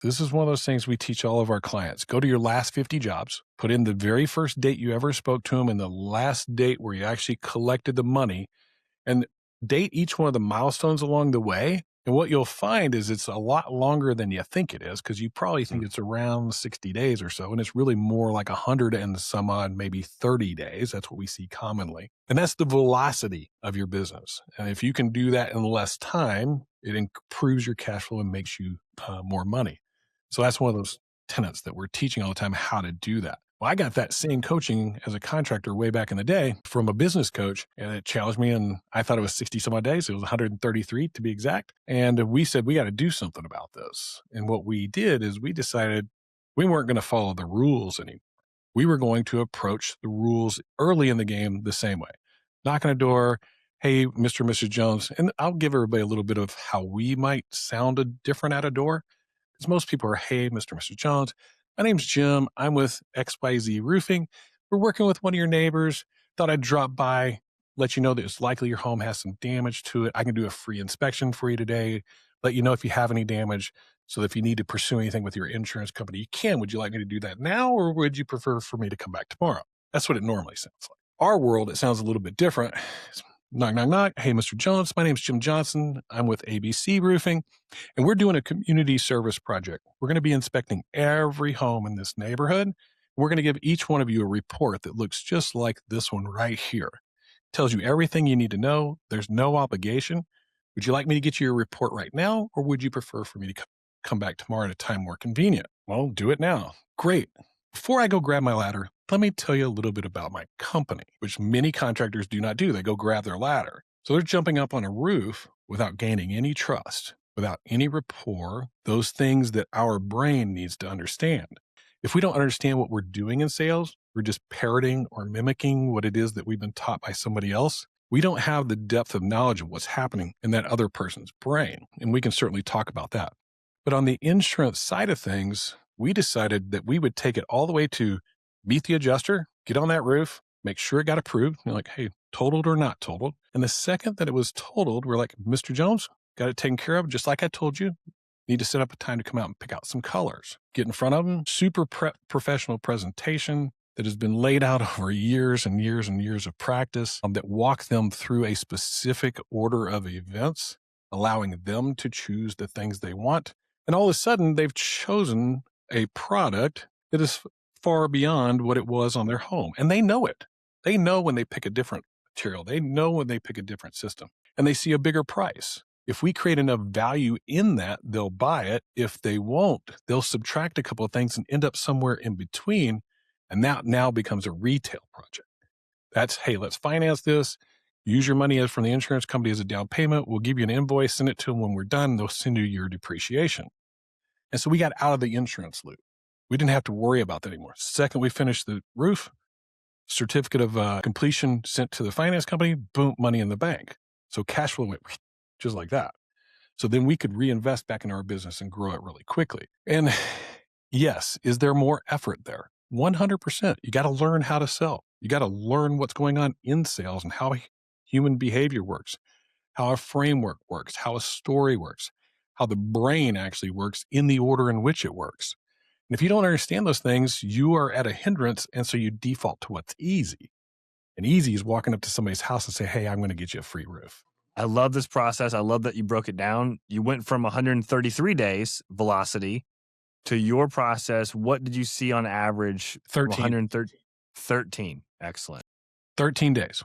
This is one of those things we teach all of our clients. Go to your last 50 jobs, put in the very first date you ever spoke to them and the last date where you actually collected the money, and date each one of the milestones along the way. And what you'll find is it's a lot longer than you think it is, because you probably think it's around 60 days or so. And it's really more like 100 and some odd, maybe 30 days. That's what we see commonly. And that's the velocity of your business. And if you can do that in less time, it improves your cash flow and makes you more money. So that's one of those tenets that we're teaching all the time, how to do that. Well, I got that same coaching as a contractor way back in the day from a business coach, and it challenged me. And I thought it was 60 some odd days. It was 133 to be exact. And we said, we got to do something about this. And what we did is we decided we weren't going to follow the rules anymore. We were going to approach the rules early in the game the same way. Knock on a door. Hey, Mr. and Mrs. Jones. And I'll give everybody a little bit of how we might sound different at a door. Because most people are, hey, Mr. and Mrs. Jones. My name's Jim. I'm with XYZ Roofing. We're working with one of your neighbors. Thought I'd drop by, let you know that it's likely your home has some damage to it. I can do a free inspection for you today, let you know if you have any damage. So if you need to pursue anything with your insurance company, you can. Would you like me to do that now, or would you prefer for me to come back tomorrow? That's what it normally sounds like. Our world, it sounds a little bit different. It's knock, knock, knock. Hey, Mr. Jones, my name's Jim Johnson. I'm with ABC Roofing, and we're doing a community service project. We're going to be inspecting every home in this neighborhood. We're going to give each one of you a report that looks just like this one right here. Tells you everything you need to know. There's no obligation. Would you like me to get you your report right now, or would you prefer for me to come back tomorrow at a time more convenient? Well, do it now. Great. Before I go grab my ladder, let me tell you a little bit about my company, which many contractors do not do. They go grab their ladder. So they're jumping up on a roof without gaining any trust, without any rapport, those things that our brain needs to understand. If we don't understand what we're doing in sales, we're just parroting or mimicking what it is that we've been taught by somebody else. We don't have the depth of knowledge of what's happening in that other person's brain. And we can certainly talk about that. But on the insurance side of things, we decided that we would take it all the way to meet the adjuster, get on that roof, make sure it got approved. You're like, hey, totaled or not totaled. And the second that it was totaled, we're like, Mr. Jones, got it taken care of, just like I told you. Need to set up a time to come out and pick out some colors. Get in front of them. Super professional presentation that has been laid out over years and years and years of practice that walk them through a specific order of events, allowing them to choose the things they want. And all of a sudden, they've chosen a product that is far beyond what it was on their home. And they know it. They know when they pick a different material. They know when they pick a different system. And they see a bigger price. If we create enough value in that, they'll buy it. If they won't, they'll subtract a couple of things and end up somewhere in between. And that now becomes a retail project. That's, hey, let's finance this. Use your money as from the insurance company as a down payment. We'll give you an invoice, send it to them when we're done. They'll send you your depreciation. And so we got out of the insurance loop. We didn't have to worry about that anymore. Second, we finished the roof, certificate of completion sent to the finance company, boom, money in the bank. So cash flow went just like that. So then we could reinvest back in our business and grow it really quickly. And yes, is there more effort there? 100%. You got to learn how to sell. You got to learn what's going on in sales and how human behavior works, how a framework works, how a story works, how the brain actually works in the order in which it works. And if you don't understand those things, you are at a hindrance. And so you default to what's easy. And easy is walking up to somebody's house and say, hey, I'm going to get you a free roof. I love this process. I love that you broke it down. You went from 133 days velocity to your process. What did you see on average? 13. 13. Excellent. 13 days.